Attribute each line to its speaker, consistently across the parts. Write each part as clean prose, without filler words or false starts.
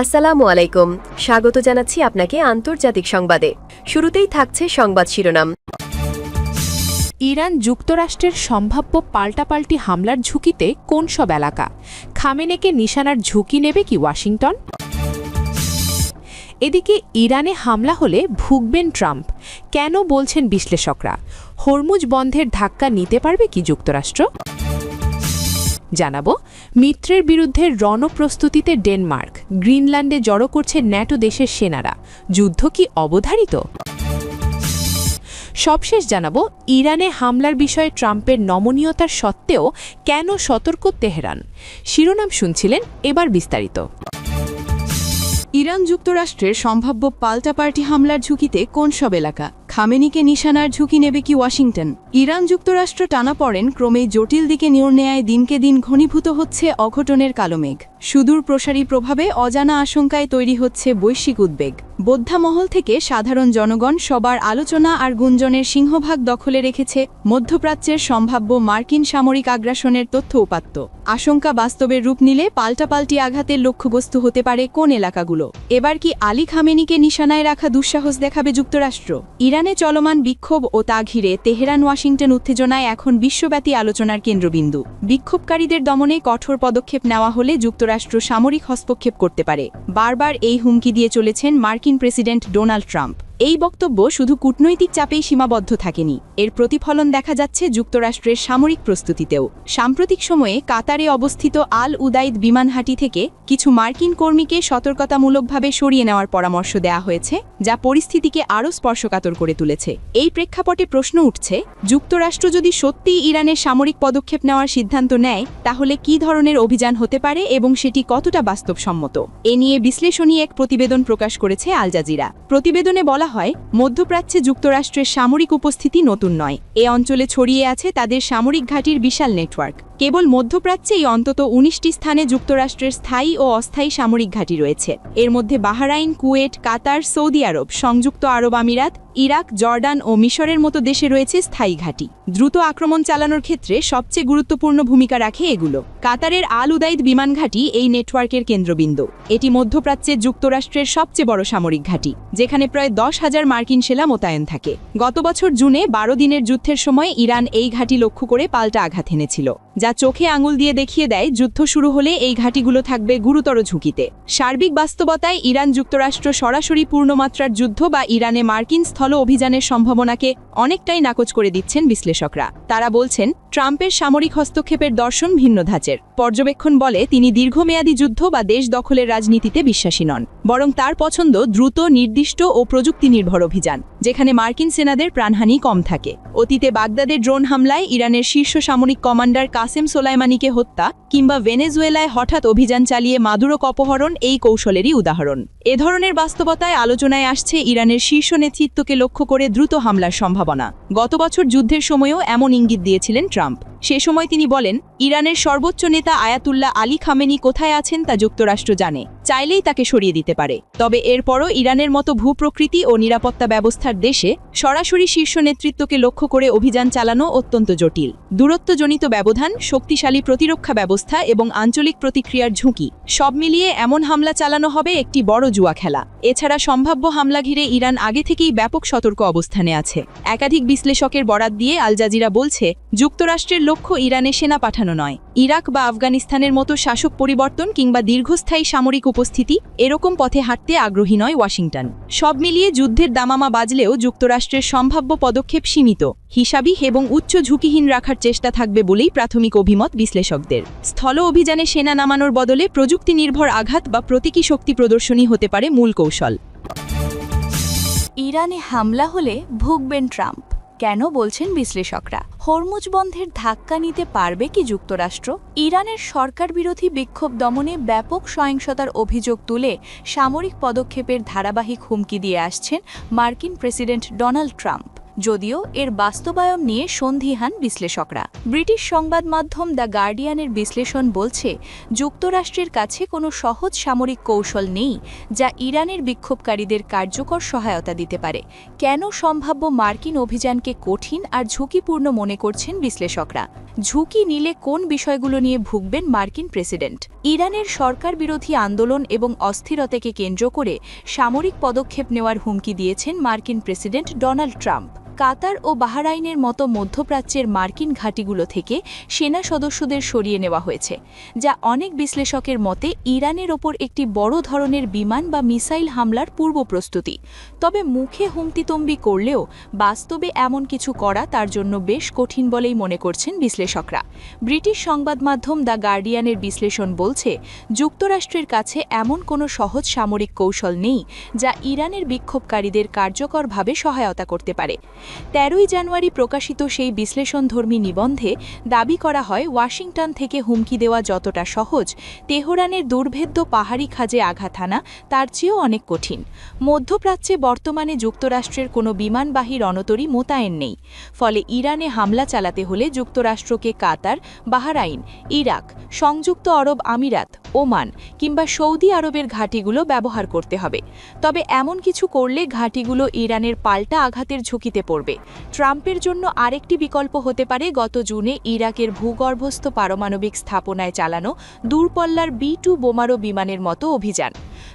Speaker 1: আসসালামু আলাইকুম। স্বাগত জানাচ্ছি আপনাকে আন্তর্জাতিক সংবাদে। শুরুতেই থাকছে সংবাদ শিরোনাম।
Speaker 2: ইরান যুক্তরাষ্ট্রের সম্ভাব্য পাল্টাপাল্টি হামলার ঝুঁকিতে কোন সব এলাকা? খামেনেকে নিশানার ঝুঁকি নেবে কি ওয়াশিংটন? এদিকে ইরানে হামলা হলে ভুগবেন ট্রাম্প, কেন বলছেন বিশ্লেষকরা? হরমুজ বন্ধের ধাক্কা নিতে পারবে কি যুক্তরাষ্ট্র? জানাবো মিত্রের বিরুদ্ধে রণপ্রস্তুতিতে ডেনমার্ক, গ্রিনল্যান্ডে জড়ো করছে ন্যাটো দেশের সেনারা, যুদ্ধ কি অবধারিত? সবশেষ জানাবো ইরানে হামলার বিষয়ে ট্রাম্পের নমনীয়তার সত্ত্বেও কেন সতর্ক তেহরান। শিরোনাম শুনছিলেন, এবার বিস্তারিত।
Speaker 3: ইরান যুক্তরাষ্ট্রের সম্ভাব্য পাল্টাপাল্টি হামলার ঝুঁকিতে কোন সব এলাকা? খামেনিকে নিশানার ঝুঁকি নেবে কি ওয়াশিংটন? ইরান যুক্তরাষ্ট্র টানাপড়েন ক্রমেই জটিল দিকে নেয় দিনকে দিন ঘনীভূত হচ্ছে অঘটনের কালো মেঘ। সুদূর প্রসারী প্রভাবে অজানা আশঙ্কায় তৈরি হচ্ছে বৈশ্বিক উদ্বেগ। বোদ্ধা মহল থেকে সাধারণ জনগণ সবার আলোচনা আর গুঞ্জনের সিংহভাগ দখলে রেখেছে মধ্যপ্রাচ্যের সম্ভাব্য মার্কিন সামরিক আগ্রাসনের তথ্য উপাত্ত। আশঙ্কা বাস্তবের রূপ নিলে পাল্টাপাল্টি আঘাতের লক্ষ্যবস্তু হতে পারে কোন এলাকাগুলো? এবার কি আলী খামেনিকে নিশানায় রাখা দুঃসাহস দেখাবে যুক্তরাষ্ট্র? ইরানে চলমান বিক্ষোভ ও তা ঘিরে তেহরান ওয়াশিংটন উত্তেজনায় এখন বিশ্বব্যাপী আলোচনার কেন্দ্রবিন্দু। বিক্ষোভকারীদের দমনে কঠোর পদক্ষেপ নেওয়া হলে যুক্তরাষ্ট্র সামরিক হস্তক্ষেপ করতে পারে, বারবার এই হুমকি দিয়ে চলেছেন মার্কিন প্রেসিডেন্ট ডোনাল্ড ট্রাম্প। এই বক্তব্য শুধু কূটনৈতিক চাপেই সীমাবদ্ধ থাকেনি, এর প্রতিফলন দেখা যাচ্ছে যুক্তরাষ্ট্রের সামরিক প্রস্তুতিতেও। সাম্প্রতিক সময়ে কাতারে অবস্থিত আল উদাইদ বিমানঘাঁটি থেকে কিছু মার্কিন কর্মীকে সতর্কতামূলকভাবে সরিয়ে নেওয়ার পরামর্শ দেওয়া হয়েছে, যা পরিস্থিতিকে আরও স্পর্শকাতর করে তুলেছে। এই প্রেক্ষাপটে প্রশ্ন উঠছে, যুক্তরাষ্ট্র যদি সত্যিই ইরানের সামরিক পদক্ষেপ নেওয়ার সিদ্ধান্ত নেয়, তাহলে কী ধরনের অভিযান হতে পারে এবং সেটি কতটা বাস্তবসম্মত? এ নিয়ে বিশ্লেষণী এক প্রতিবেদন প্রকাশ করেছে আল জাজিরা। প্রতিবেদনে বলা হয়, মধ্যপ্রাচ্যে যুক্তরাষ্ট্রের সামরিক উপস্থিতি নতুন নয়। এ অঞ্চলে ছড়িয়ে আছে তাদের সামরিক ঘাঁটির বিশাল নেটওয়ার্ক। কেবল মধ্যপ্রাচ্যেই অন্তত ১৯টি স্থানে যুক্তরাষ্ট্রের স্থায়ী ও অস্থায়ী সামরিক ঘাঁটি রয়েছে। এর মধ্যে বাহরাইন, কুয়েট, কাতার, সৌদি আরব, সংযুক্ত আরব আমিরাত, ইরাক, জর্ডান ও মিশরের মতো দেশে রয়েছে স্থায়ী ঘাঁটি। দ্রুত আক্রমণ চালানোর ক্ষেত্রে সবচেয়ে গুরুত্বপূর্ণ ভূমিকা রাখে এগুলো। কাতারের আল উদাইদ বিমান ঘাঁটি এই নেটওয়ার্কের কেন্দ্রবিন্দু। এটি মধ্যপ্রাচ্যের যুক্তরাষ্ট্রের সবচেয়ে বড় সামরিক ঘাঁটি, যেখানে প্রায় ১০,০০০ মার্কিন সেনা মোতায়েন থাকে। গত বছর জুনে ১২ দিনের যুদ্ধের সময় ইরান এই ঘাঁটি লক্ষ্য করে পাল্টা আঘাত এনেছিল, যা চোখে আঙুল দিয়ে দেখিয়ে দেয় যুদ্ধ শুরু হলে এই ঘাঁটিগুলো থাকবে গুরুতর ঝুঁকিতে। সার্বিক বাস্তবতায় ইরান যুক্তরাষ্ট্র সরাসরি পূর্ণমাত্রার যুদ্ধ বা ইরানে মার্কিন স্থল অভিযানের সম্ভাবনাকে অনেকটাই নাকচ করে দিচ্ছেন বিশ্লেষকরা। তারা বলছেন, ট্রাম্পের সামরিক হস্তক্ষেপের দর্শন ভিন্ন ধাঁচের। পর্যবেক্ষণ বলে, তিনি দীর্ঘমেয়াদী যুদ্ধ বা দেশ দখলের রাজনীতিতে বিশ্বাসী নন, বরং তার পছন্দ দ্রুত, নির্দিষ্ট ও প্রযুক্তি নির্ভর অভিযান, যেখানে মার্কিন সেনাদের প্রাণহানি কম থাকে। অতীতে বাগদাদের ড্রোন হামলায় ইরানের শীর্ষ সামরিক কমান্ডার কাসেম সোলাইমানিকে হত্যা কিংবা ভেনেজুয়েলায় হঠাৎ অভিযান চালিয়ে মাদুরোক অপহরণ এই কৌশলেরই উদাহরণ। এ ধরনের বাস্তবতায় আলোচনায় আসছে ইরানের শীর্ষ নেতৃত্বকে লক্ষ্য করে দ্রুত হামলার সম্ভাবনা। গত বছর যুদ্ধের সময়ও এমন ইঙ্গিত দিয়েছিলেন ট্রাম্প। সে সময় তিনি বলেন, ইরানের সর্বোচ্চ নেতা আয়াতুল্লাহ আলী খামেনি কোথায় আছেন তা যুক্তরাষ্ট্র জানে, চাইলেই তাকে সরিয়ে দিতে পারে। তবে এরপরও ইরানের মতো ভূপ্রকৃতি ও নিরাপত্তা ব্যবস্থার দেশে সরাসরি শীর্ষ নেতৃত্বকে লক্ষ্য করে অভিযান চালানো অত্যন্ত জটিল। দূরত্বজনিত ব্যবধান, শক্তিশালী প্রতিরক্ষা ব্যবস্থা এবং আঞ্চলিক প্রতিক্রিয়ার ঝুঁকি, সব মিলিয়ে এমন হামলা চালানো হবে একটি বড় জুয়া খেলা। এছাড়া সম্ভাব্য হামলা ঘিরে ইরান আগে থেকেই ব্যাপক সতর্ক অবস্থানে আছে। একাধিক বিশ্লেষকের বরাত দিয়ে আল জাজিরা বলছে, যুক্তরাষ্ট্রের লক্ষ্য ইরানে সেনা পাঠানো নয়, ইরাক বা আফগানিস্তানের মতো শাসক পরিবর্তন কিংবা দীর্ঘস্থায়ী সামরিক উপস্থিতি, এরকম পথে হাঁটতে আগ্রহী নয় ওয়াশিংটন। সব মিলিয়ে যুদ্ধের দামামা বাজলেও যুক্তরাষ্ট্রের সম্ভাব্য পদক্ষেপ সীমিত, হিসাবী এবং উচ্চ ঝুঁকিহীন রাখার চেষ্টা থাকবে বলেই প্রাথমিক অভিমত বিশ্লেষকদের। স্থল অভিযানে সেনা নামানোর বদলে প্রযুক্তি নির্ভর আঘাত বা প্রতীকী শক্তি প্রদর্শনী হতে পারে মূল কৌশল।
Speaker 4: ইরানে হামলা হলে ভুগবেন ট্রাম্প, কেন বলছেন বিশ্লেষকরা? হরমুজ বন্ধের ধাক্কা নিতে পারবে কি যুক্তরাষ্ট্র? ইরানের সরকার বিরোধী বিক্ষোভ দমনে ব্যাপক সহিংসতার অভিযোগ তুলে সামরিক পদক্ষেপের ধারাবাহিক হুমকি দিয়ে আসছেন মার্কিন প্রেসিডেন্ট ডোনাল্ড ট্রাম্প। যদিও এর বাস্তবায়ন নিয়ে সন্দিহান বিশ্লেষকরা। ব্রিটিশ সংবাদ মাধ্যম দ্য গার্ডিয়ানের বিশ্লেষণ বলছে, যুক্তরাষ্ট্রের কাছে কোনো সহজ সামরিক কৌশল নেই যা ইরানের বিক্ষোভকারীদের কার্যকর সহায়তা দিতে পারে। কেন সম্ভাব্য মার্কিন অভিযানকে কঠিন আর ঝুঁকিপূর্ণ মনে করছেন বিশ্লেষকরা? ঝুঁকি নিলে কোন বিষয়গুলো নিয়ে ভুগবেন মার্কিন প্রেসিডেন্ট? ইরানের সরকার বিরোধী আন্দোলন এবং অস্থিরতাকে কেন্দ্র করে সামরিক পদক্ষেপ নেওয়ার হুমকি দিয়েছেন মার্কিন প্রেসিডেন্ট ডোনাল্ড ট্রাম্প। কাতার ও বাহরাইনের মতো মধ্যপ্রাচ্যের মার্কিন ঘাঁটিগুলো থেকে সেনা সদস্যদের সরিয়ে নেওয়া হয়েছে, যা অনেক বিশ্লেষকের মতে ইরানের ওপর একটি বড় ধরনের বিমান বা মিসাইল হামলার পূর্ব প্রস্তুতি। তবে মুখে হুমকিতম্বি করলেও বাস্তবে এমন কিছু করা তার জন্য বেশ কঠিন বলেই মনে করছেন বিশ্লেষকরা। ব্রিটিশ সংবাদ মাধ্যম দ্য গার্ডিয়ানের বিশ্লেষণ বলছে, যুক্তরাষ্ট্রের কাছে এমন কোনো সহজ সামরিক কৌশল নেই যা ইরানের বিক্ষোভকারীদের কার্যকরভাবে সহায়তা করতে পারে। 13 জানুয়ারি প্রকাশিত সেই বিশ্লেষণধর্মী নিবন্ধে দাবি করা হয়, ওয়াশিংটন থেকে হুমকি দেওয়া যতটা সহজ, তেহরানের দুর্ভেদ্য পাহাড়ি খাজে আঘাত হানা তার চেয়েও অনেক কঠিন। মধ্যপ্রাচ্যে বর্তমানে যুক্তরাষ্ট্রের কোনো বিমানবাহী রণতরী মোতায়েন নেই। ফলে ইরানে হামলা চালাতে হলে যুক্তরাষ্ট্রকে কাতার, বাহরাইন, ইরাক, সংযুক্ত আরব আমিরাত, ওমান কিংবা সৌদি আরবের ঘাঁটিগুলো ব্যবহার করতে হবে। তবে এমন কিছু করলে ঘাঁটিগুলো ইরানের পাল্টা আঘাতের ঝুঁকিতে পড়বে। ট্রাম্পের জন্য আরেকটি বিকল্প হতে পারে গত জুনে ইরাকের ভূগর্ভস্থ পারমাণবিক স্থাপনায় চালানো দূরপল্লার B-2 বোমারু বিমানের মতো অভিযান।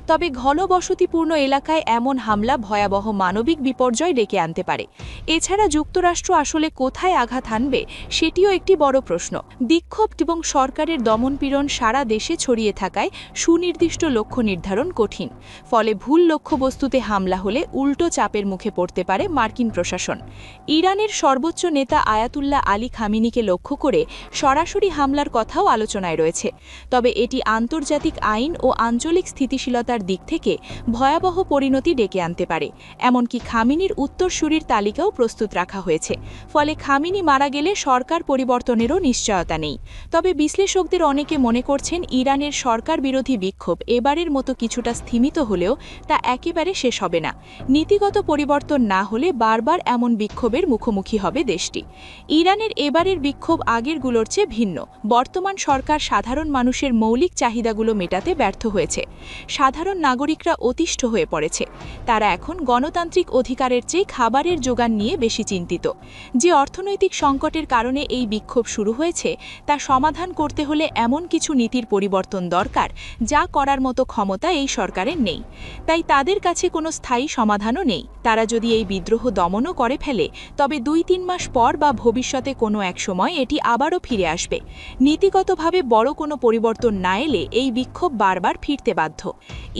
Speaker 4: তবে ঘনবসতিপূর্ণ এলাকায় এমন হামলা ভয়াবহ মানবিক বিপর্যয় ডেকে আনতে পারে। এছাড়া যুক্তরাষ্ট্র আসলে কোথায় আঘাত হানবে সেটিও একটি বড় প্রশ্ন। বিক্ষোভ এবং সরকারের দমনপীড়ন সারা দেশে ছড়িয়ে থাকায় সুনির্দিষ্ট লক্ষ্য নির্ধারণ কঠিন। ফলে ভুল লক্ষ্যবস্তুতে হামলা হলে উল্টো চাপের মুখে পড়তে পারে মার্কিন প্রশাসন। ইরানের সর্বোচ্চ নেতা আয়াতুল্লাহ আলী খামিনিকে লক্ষ্য করে সরাসরি হামলার কথাও আলোচনায় রয়েছে। তবে এটি আন্তর্জাতিক আইন ও আঞ্চলিক স্থিতিশীলতার দিক থেকে ভয়াবহ পরিণতি ডেকে আনতে পারে। এমনকি খামিনির উত্তরসূরির তালিকাও প্রস্তুত রাখা হয়েছে। ফলে খামিনি মারা গেলে সরকার পরিবর্তনেরও নিশ্চয়তা নেই। তবে বিশ্লেষকদের অনেকে মনে করছেন, ইরানের সরকার বিরোধী বিক্ষোভ এবারের মতো কিছুটা স্থিমিত হলেও তা একেবারে শেষ হবে না। নীতিগত পরিবর্তন না হলে বারবার এমন বিক্ষোভের মুখোমুখি হবে দেশটি। ইরানের এবারের বিক্ষোভ আগেরগুলোর চেয়ে ভিন্ন। বর্তমান সরকার সাধারণ মানুষের মৌলিক চাহিদাগুলো মেটাতে ব্যর্থ হয়েছে। সাধারণ নাগরিকরা অতিষ্ঠ হয়ে পড়েছে। তারা এখন গণতান্ত্রিক অধিকারের চেয়ে খাবারের যোগান নিয়ে বেশি চিন্তিত। যে অর্থনৈতিক সংকটের কারণে এই বিক্ষোভ শুরু হয়েছে তা সমাধান করতে হলে এমন কিছু নীতির পরিবর্তন দরকার যা করার মতো ক্ষমতা এই সরকারের নেই। তাই তাদের কাছে কোনো স্থায়ী সমাধানও নেই। তারা যদি এই বিদ্রোহ দমনও করে ফেলে, তবে 2-3 মাস পর বা ভবিষ্যতে কোনো এক সময় এটি আবারও ফিরে আসবে। নীতিগতভাবে বড় কোনো পরিবর্তন না এলে এই বিক্ষোভ বারবার ফিরতে বাধ্য।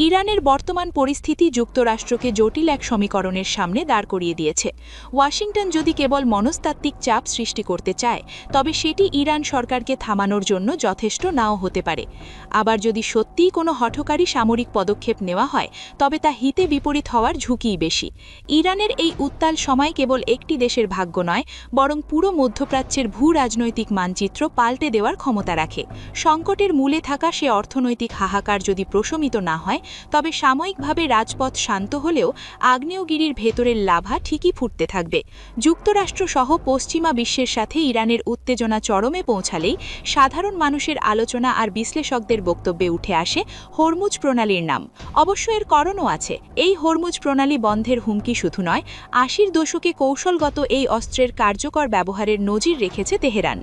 Speaker 4: ইরানের বর্তমান পরিস্থিতি যুক্তরাষ্ট্রকে জটিল এক সমীকরণের সামনে দাঁড় করিয়ে দিয়েছে। ওয়াশিংটন যদি কেবল মনস্তাত্ত্বিক চাপ সৃষ্টি করতে চায়, তবে সেটি ইরান সরকারকে থামানোর জন্য যথেষ্ট নাও হতে পারে। আবার যদি সত্যিই কোনো হঠকারী সামরিক পদক্ষেপ নেওয়া হয়, তবে তা হিতে বিপরীত হওয়ার ঝুঁকিই বেশি। ইরানের এই উত্তাল সময় কেবল একটি দেশের ভাগ্য নয়, বরং পুরো মধ্যপ্রাচ্যের ভূ রাজনৈতিক মানচিত্র পাল্টে দেওয়ার ক্ষমতা রাখে। সংকটের মূলে থাকা সে অর্থনৈতিক হাহাকার যদি প্রশমিত না হয়, তবে সাময়িকভাবে রাজপথ শান্ত হলেও আগ্নেয়গিরির ভেতরের লাভা ঠিকই ফুটতে থাকবে। যুক্তরাষ্ট্রসহ পশ্চিমা বিশ্বের সাথে ইরানের উত্তেজনা চরমে পৌঁছালেই সাধারণ মানুষের আলোচনা আর বিশ্লেষকদের বক্তব্যে উঠে আসে হরমুজ প্রণালীর নাম। অবশ্য এর কারণও আছে। এই হরমুজ প্রণালী বন্ধের হুমকি শুধু নয়, 80-র দশকে কৌশলগত এই অস্ত্রের কার্যকর ব্যবহারের নজির রেখেছে তেহরান।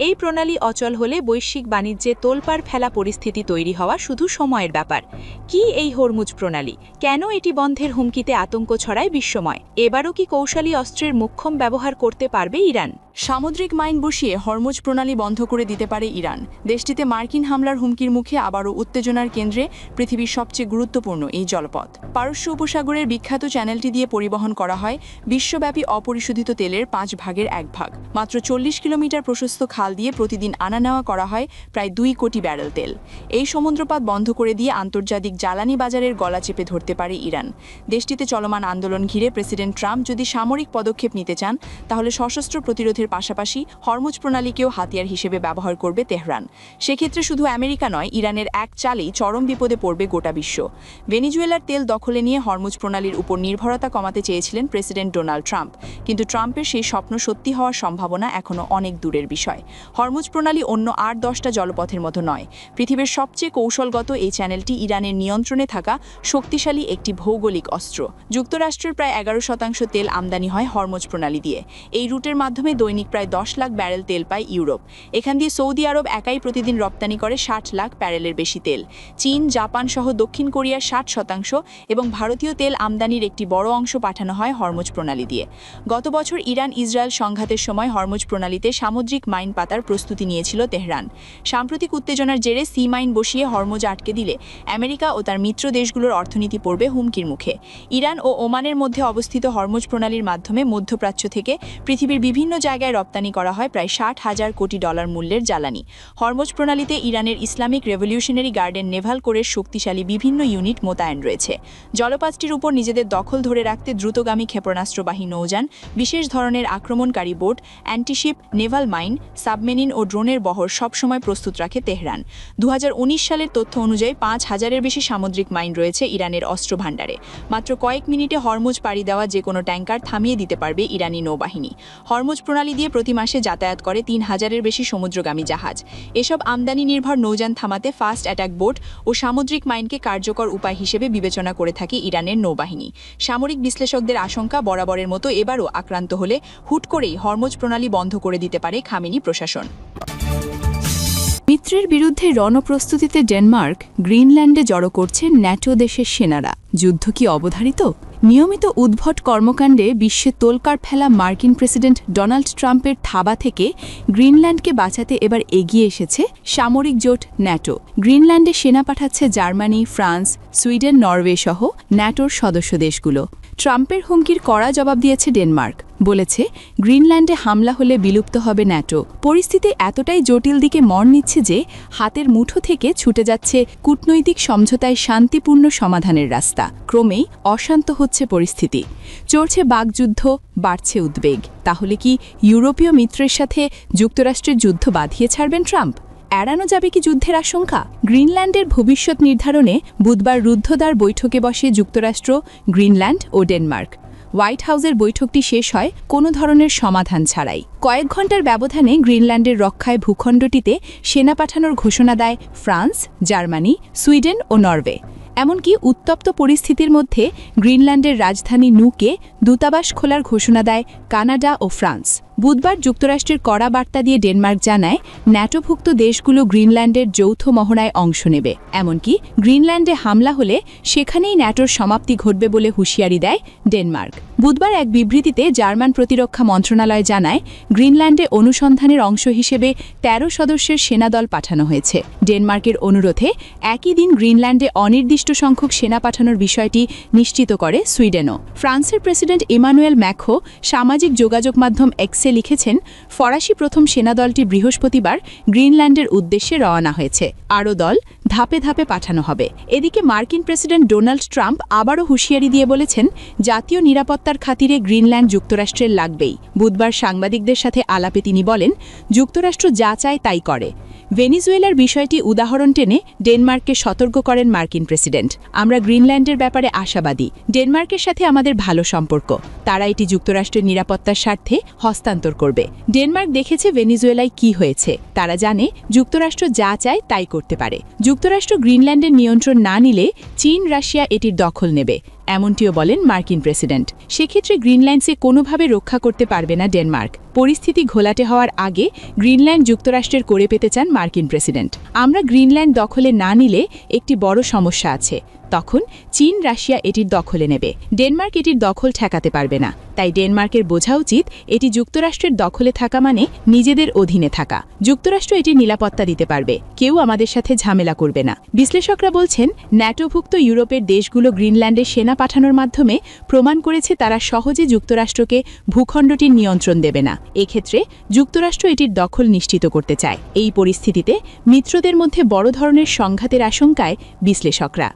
Speaker 4: এই প্রণালী অচল হলে বৈশ্বিক বাণিজ্যে তোলপাড় ফেলা পরিস্থিতি তৈরি হওয়া শুধু সময়ের ব্যাপার। কি এই হরমুজ প্রণালী? কেন এটি বন্ধের হুমকিতে আতঙ্ক ছড়ায় বিশ্বময়? এবারও কি কৌশলী অস্ত্রের মোক্ষম ব্যবহার করতে পারবে ইরান?
Speaker 3: সামুদ্রিক মাইন বসিয়ে হরমুজ প্রণালী বন্ধ করে দিতে পারে ইরান। দেশটিতে মার্কিন হামলার হুমকির মুখে আবারও উত্তেজনার কেন্দ্রে পৃথিবীর সবচেয়ে গুরুত্বপূর্ণ এই জলপথ। পারস্য উপসাগরের বিখ্যাত চ্যানেলটি দিয়ে পরিবহন করা হয় বিশ্বব্যাপী অপরিশোধিত তেলের 5 ভাগের 1 ভাগ। মাত্র 40 কিলোমিটার প্রশস্ত খাল দিয়ে প্রতিদিন আনা নেওয়া করা হয় প্রায় 2 কোটি ব্যারেল তেল। এই সমুদ্রপথ বন্ধ করে দিয়ে আন্তর্জাতিক জ্বালানি বাজারের গলা চেপে ধরতে পারে ইরান। দেশটিতে চলমান আন্দোলন ঘিরে প্রেসিডেন্ট ট্রাম্প যদি সামরিক পদক্ষেপ নিতে চান, তাহলে সশস্ত্র প্রতিরোধের পাশাপাশি হরমুজ প্রণালীকেও হাতিয়ার হিসেবে ব্যবহার করবে তেহরান। সেক্ষেত্রে শুধু আমেরিকা নয়, ইরানের এক চালেই চরম বিপদে পড়বে গোটা বিশ্ব। ভেনিজুয়েলার তেল দখলে নিয়ে হরমুজ প্রণালীর উপর নির্ভরতা কমাতে চেয়েছিলেন প্রেসিডেন্ট ডোনাল্ড ট্রাম্প, কিন্তু ট্রাম্পের সেই স্বপ্ন সত্যি হওয়ার সম্ভাবনা এখনও অনেক দূরের বিষয়। হরমুজ প্রণালী অন্য 8-10টা জলপথের মতো নয়। পৃথিবীর সবচেয়ে কৌশলগত এই চ্যানেলটি ইরানের নিয়ন্ত্রণে থাকা শক্তিশালী একটি ভৌগোলিক অস্ত্র। যুক্তরাষ্ট্রের প্রায় 11% তেল আমদানি হয় হরমুজ প্রণালী দিয়ে। এই রুটের মাধ্যমে দৈনিক
Speaker 4: দৈনিক প্রায় 10 লাখ ব্যারেল তেল পায় ইউরোপ। এখান দিয়ে সৌদি আরব একাই প্রতিদিন রপ্তানি করে 60 লাখ ব্যারেলের বেশি তেল। চীন, জাপান সহ দক্ষিণ কোরিয়ার 60% এবং ভারতীয় তেল আমদানির একটি বড় অংশ পাঠানো হয় হরমুজ প্রণালী দিয়ে। গত বছর ইরান ইসরায়েল সংঘাতের সময় হরমুজ প্রণালীতে সামুদ্রিক মাইন পাতার প্রস্তুতি নিয়েছিল তেহরান। সাম্প্রতিক উত্তেজনার জেরে সি মাইন বসিয়ে হরমুজ আটকে দিলে আমেরিকা ও তার মিত্র দেশগুলোর অর্থনীতি পড়বে হুমকির মুখে। ইরান ও ওমানের মধ্যে অবস্থিত হরমুজ প্রণালীর মাধ্যমে মধ্যপ্রাচ্য থেকে পৃথিবীর বিভিন্ন জায়গায় রপ্তানি করা হয় প্রায় 60,000 কোটি ডলার মূল্যের জ্বালানি। হরমুজ প্রণালীতে ইরানের ইসলামিক রেভলিউশনারি গার্ডের নেভাল কোরের শক্তিশালী বিভিন্ন ইউনিট মোতায়েন রয়েছে। জলপথটির উপর নিজেদের দখল ধরে রাখতে দ্রুতগামী ক্ষেপণাস্ত্রবাহী নৌযান, বিশেষ ধরনের আক্রমণকারী boat, antiship, naval mine, submarine ও ড্রোনের বহর সবসময় প্রস্তুত রাখে তেহরান। 2019 সালের তথ্য অনুযায়ী 5,000-এর বেশি সামুদ্রিক মাইন রয়েছে ইরানের অস্ত্র ভাণ্ডারে। মাত্র কয়েক মিনিটে হরমুজ পাড়ি দেওয়া যে কোনো ট্যাঙ্কার থামিয়ে দিতে পারবে ইরানি নৌবাহিনী। হরমুজ প্রণালী দিয়ে প্রতি মাসে যাতায়াত করে 3,000-এর বেশি সমুদ্রগামী জাহাজ। এসব আমদানি নির্ভর নৌযান থামাতে ফাস্ট অ্যাটাক বোট ও সামুদ্রিক মাইনকে কার্যকর উপায় হিসেবে বিবেচনা করে থাকে ইরানের নৌবাহিনী। সামরিক বিশ্লেষকদের আশঙ্কা, বরাবরের মতো এবারও আক্রান্ত হলে হুট করেই হরমুজ প্রণালী বন্ধ করে দিতে পারে খামেনি প্রশাসন।
Speaker 3: মিত্রের বিরুদ্ধে রণপ্রস্তুতিতে ডেনমার্ক গ্রিনল্যান্ডে জড়ো করছে ন্যাটো দেশের সেনারা। যুদ্ধ কি অবধারিত? নিয়মিত উদ্ভট কর্মকাণ্ডে বিশ্বে তোলকার ফেলা মার্কিন প্রেসিডেন্ট ডোনাল্ড ট্রাম্পের থাবা থেকে গ্রিনল্যান্ডকে বাঁচাতে এবার এগিয়ে এসেছে সামরিক জোট ন্যাটো। গ্রিনল্যান্ডে সেনা পাঠাচ্ছে জার্মানি, ফ্রান্স, সুইডেন, নরওয়ে সহ ন্যাটোর সদস্য দেশগুলো। ট্রাম্পের হুমকির কড়া জবাব দিয়েছে ডেনমার্ক। বলেছে, গ্রিনল্যান্ডে হামলা হলে বিলুপ্ত হবে ন্যাটো। পরিস্থিতি এতটাই জটিল দিকে মর নিচ্ছে যে হাতের মুঠো থেকে ছুটে যাচ্ছে কূটনৈতিক সমঝোতায় শান্তিপূর্ণ সমাধানের রাস্তা। ক্রমেই অশান্ত হচ্ছে পরিস্থিতি, চলছে বাকযুদ্ধ, বাড়ছে উদ্বেগ। তাহলে কি ইউরোপীয় মিত্রের সাথে যুক্তরাষ্ট্রের যুদ্ধ বাঁধিয়ে ছাড়বেন ট্রাম্প? এড়ানো যাবে কি যুদ্ধের আশঙ্কা? গ্রিনল্যান্ডের ভবিষ্যৎ নির্ধারণে বুধবার রুদ্ধদ্বার বৈঠকে বসে যুক্তরাষ্ট্র, গ্রিনল্যান্ড ও ডেনমার্ক। হোয়াইট হাউসের বৈঠকটি শেষ হয় কোনো ধরনের সমাধান ছাড়াই। কয়েক ঘণ্টার ব্যবধানে গ্রিনল্যান্ডের রক্ষায় ভূখণ্ডটিতে সেনা পাঠানোর ঘোষণা দেয় ফ্রান্স, জার্মানি, সুইডেন ও নরওয়ে। এমনকি উত্তপ্ত পরিস্থিতির মধ্যে গ্রিনল্যান্ডের রাজধানী নুকে দূতাবাস খোলার ঘোষণা দেয় কানাডা ও ফ্রান্স। বুধবার যুক্তরাষ্ট্রের কড়া বার্তা দিয়ে ডেনমার্ক জানায়, ন্যাটোভুক্ত দেশগুলো গ্রিনল্যান্ডের যৌথ মহড়ায় অংশ নেবে। এমনকি গ্রিনল্যান্ডে হামলা হলে সেখানেই ন্যাটোর সমাপ্তি ঘটবে বলে হুঁশিয়ারি দেয় ডেনমার্ক। বুধবার এক বিবৃতিতে জার্মান প্রতিরক্ষা মন্ত্রণালয় জানায়, গ্রিনল্যান্ডে অনুসন্ধানের অংশ হিসেবে 13 সদস্যের সেনাদল পাঠানো হয়েছে। ডেনমার্কের অনুরোধে একই দিন গ্রিনল্যান্ডে অনির্দিষ্ট সংখ্যক সেনা পাঠানোর বিষয়টি নিশ্চিত করে সুইডেনও। ফ্রান্সের প্রেসিডেন্ট ইমানুয়েল ম্যাখো সামাজিক যোগাযোগ মাধ্যম এক্সে লিখেছেন, ফরাসি প্রথম সেনাদলটি বৃহস্পতিবার গ্রিনল্যান্ডের উদ্দেশ্যে রওনা হয়েছে। আরও দল ধাপে ধাপে পাঠানো হবে। এদিকে মার্কিন প্রেসিডেন্ট ডোনাল্ড ট্রাম্প আবারও হুঁশিয়ারি দিয়ে বলেছেন, জাতীয় নিরাপত্তার খাতিরে গ্রিনল্যান্ড যুক্তরাষ্ট্রের লাগবেই। বুধবার সাংবাদিকদের সাথে আলাপে তিনি বলেন, যুক্তরাষ্ট্র যা চায় তাই করে। ভেনিজুয়েলার বিষয়টি উদাহরণ টেনে ডেনমার্ককে সতর্ক করেন মার্কিন প্রেসিডেন্ট। আমরা গ্রিনল্যান্ডের ব্যাপারে আশাবাদী। ডেনমার্কের সাথে আমাদের ভালো সম্পর্ক। তারা এটি যুক্তরাষ্ট্রের নিরাপত্তার স্বার্থে হস্তান্তর করবে। ডেনমার্ক দেখেছে ভেনিজুয়েলায় কি হয়েছে। তারা জানে যুক্তরাষ্ট্র যা চায় তাই করতে পারে। যুক্তরাষ্ট্র গ্রিনল্যান্ডের নিয়ন্ত্রণ না নিলে চীন, রাশিয়া এটির দখল নেবে, এমনটিও বলেন মার্কিন প্রেসিডেন্ট। সেক্ষেত্রে গ্রিনল্যান্ডকে কোনোভাবে রক্ষা করতে পারবে না ডেনমার্ক। পরিস্থিতি ঘোলাটে হওয়ার আগে গ্রিনল্যান্ড যুক্তরাষ্ট্রের করে পেতে চান মার্কিন প্রেসিডেন্ট। আমরা গ্রিনল্যান্ড দখলে না নিলে একটি বড় সমস্যা আছে, তখন চীন, রাশিয়া এটির দখলে নেবে। ডেনমার্ক এটির দখল ঠেকাতে পারবে না। তাই ডেনমার্কের বোঝা উচিত, এটি যুক্তরাষ্ট্রের দখলে থাকা মানে নিজেদের অধীনে থাকা। যুক্তরাষ্ট্র এটির নিরাপত্তা দিতে পারবে, কেউ আমাদের সাথে ঝামেলা করবে না। বিশ্লেষকরা বলছেন, ন্যাটোভুক্ত ইউরোপের দেশগুলো গ্রিনল্যান্ডে সেনা পাঠানোর মাধ্যমে প্রমাণ করেছে তারা সহজে যুক্তরাষ্ট্রকে ভূখণ্ডটির নিয়ন্ত্রণ দেবে না। এক্ষেত্রে যুক্তরাষ্ট্র এটির দখল নিশ্চিত করতে চায়। এই পরিস্থিতিতে মিত্রদের মধ্যে বড় ধরনের সংঘাতের আশঙ্কায় বিশ্লেষকরা।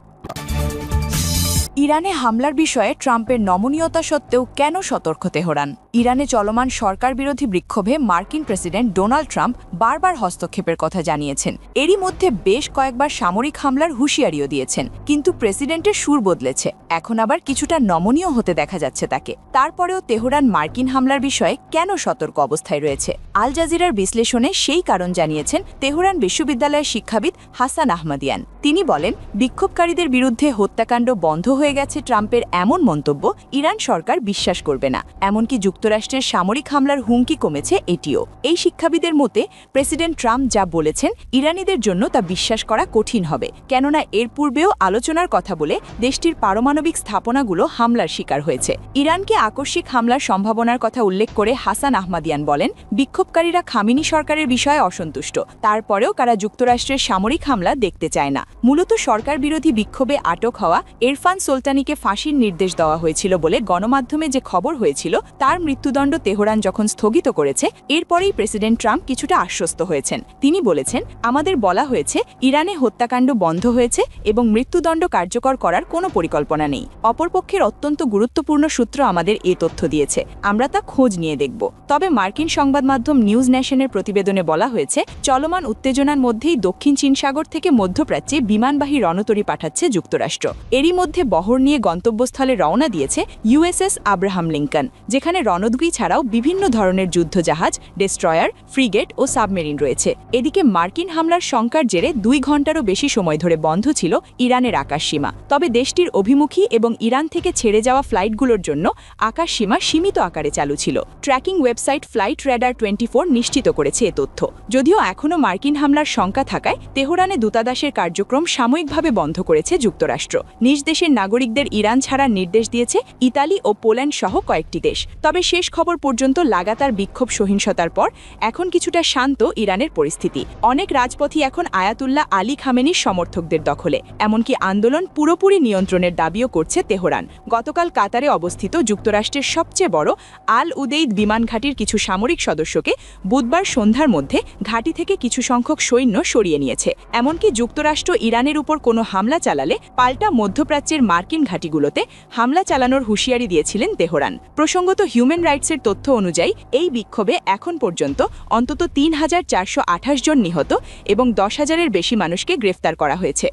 Speaker 4: ইরানে হামলার বিষয়ে ট্রাম্পের নমনীয়তা সত্ত্বেও কেন সতর্ক তেহরান? ইরানে চলমান সরকার বিরোধী বিক্ষোভে মার্কিন প্রেসিডেন্ট ডোনাল্ড ট্রাম্প বারবার হস্তক্ষেপের কথা জানিয়েছেন। এরই মধ্যে বেশ কয়েকবার সামরিক হামলার হুঁশিয়ারিও দিয়েছেন। কিন্তু প্রেসিডেন্টের সুর বদলেছে। এখন আবার কিছুটা নমনীয় হতে দেখা যাচ্ছে তাকে। তারপরেও তেহরান মার্কিন হামলার বিষয়ে কেন সতর্ক অবস্থায় রয়েছে? আল জাজিরার বিশ্লেষণে সেই কারণ জানিয়েছেন তেহরান বিশ্ববিদ্যালয়ের শিক্ষাবিদ হাসান আহমদিয়ান। তিনি বলেন, বিক্ষোভকারীদের বিরুদ্ধে হত্যাকাণ্ড বন্ধ হয়ে গেছে ট্রাম্পের এমন মন্তব্য ইরান সরকার বিশ্বাস করবে না। এমনকি যুক্তরাষ্ট্রের সামরিক হামলার হুমকি কমেছে এটিও। এই শিক্ষাবিদের মতে প্রেসিডেন্ট ট্রাম্প যা বলেছেন ইরানিদের জন্য তা বিশ্বাস করা কঠিন হবে, কেননা এর পূর্বেও আলোচনার কথা বলে দেশটির পারমাণবিক স্থাপনাগুলো হামলার শিকার হয়েছে। ইরানকে আকস্মিক হামলার সম্ভাবনার কথা উল্লেখ করে হাসান আহমাদিয়ান বলেন, বিক্ষোভকারীরা খামেনি সরকারের বিষয়ে অসন্তুষ্ট, তারপরেও তারা যুক্তরাষ্ট্রের সামরিক হামলা দেখতে চায় না। মূলত সরকার বিরোধী বিক্ষোভে আটক হওয়া ইরফান সুলতানিকে ফাঁসির নির্দেশ দেওয়া হয়েছিল বলে গণমাধ্যমে যে খবর হয়েছিল, তার মৃত্যুদণ্ড তেহরান যখন স্থগিত করেছে, এরপরেই প্রেসিডেন্ট ট্রাম্প কিছুটা আশ্বস্ত হয়েছেন। তিনি বলেছেন, আমাদের বলা হয়েছে ইরানে হত্যাকাণ্ড বন্ধ হয়েছে এবং মৃত্যুদণ্ড কার্যকর করার কোনো পরিকল্পনা নেই। অপরপক্ষের অত্যন্ত গুরুত্বপূর্ণ সূত্র আমাদের এ তথ্য দিয়েছে, আমরা তা খোঁজ নিয়ে দেখব। তবে মার্কিন সংবাদ মাধ্যম নিউজ ন্যাশনের প্রতিবেদনে বলা হয়েছে, চলমান উত্তেজনার মধ্যেই দক্ষিণ চীন সাগর থেকে মধ্যপ্রাচ্যে বিমানবাহী রণতরী পাঠাচ্ছে যুক্তরাষ্ট্র। এরই মধ্যে বহর নিয়ে গন্তব্যস্থলে রওনা দিয়েছে ইউএসএস আব্রাহাম লিঙ্কন, যেখানে রণতরী ছাড়াও বিভিন্ন ধরনের যুদ্ধজাহাজ, ডেস্ট্রয়ার, ফ্রিগেট ও সাবমেরিন রয়েছে। এদিকে মার্কিন হামলার শঙ্কার জেরে 2 ঘণ্টারও বেশি সময় ধরে বন্ধ ছিল ইরানের আকাশসীমা। তবে দেশটির অভিমুখী এবং ইরান থেকে ছেড়ে যাওয়া ফ্লাইটগুলোর জন্য আকাশসীমা সীমিত আকারে চালু ছিল। ট্র্যাকিং ওয়েবসাইট ফ্লাইট রেডার 24 নিশ্চিত করেছে এ তথ্য। যদিও এখনও মার্কিন হামলার শঙ্কা থাকায় তেহরানে দূতাবাসের কার্যক্রম সাময়িকভাবে বন্ধ করেছে যুক্তরাষ্ট্র। নিজ দেশের নাগরিকদের ইরান ছাড়ার নির্দেশ দিয়েছে ইতালি ও পোল্যান্ড সহ কয়েকটি দেশ। তবে শেষ খবর পর্যন্ত লাগাতার বিক্ষোভ সহিংসতার পর এখন কিছুটা শান্ত ইরানের পরিস্থিতি। অনেক রাজপথই এখন আয়াতুল্লাহ আলী খামেনির সমর্থকদের দখলে। এমনকি আন্দোলন পুরোপুরি নিয়ন্ত্রণের দাবিও করছে তেহরান। গতকাল কাতারে অবস্থিত যুক্তরাষ্ট্রের সবচেয়ে বড় আল উদেইদ বিমান ঘাঁটির কিছু সামরিক সদস্যকে বুধবার সন্ধ্যার মধ্যে ঘাঁটি থেকে কিছু সংখ্যক সৈন্য সরিয়ে নিয়েছে। এমনকি যুক্তরাষ্ট্র ইরানের উপর কোনো হামলা চালালে পাল্টা মধ্যপ্রাচ্যের মার্কিন ঘাঁটিগুলোতে হামলা চালানোর হুঁশিয়ারি দিয়েছিলেন তেহরান। প্রসঙ্গত হিউম্যান রাইটসের তথ্য অনুযায়ী এই বিক্ষোভে এখন পর্যন্ত অন্তত 3,428 জন নিহত এবং 10,000-এর বেশি মানুষকে গ্রেফতার করা হয়েছে।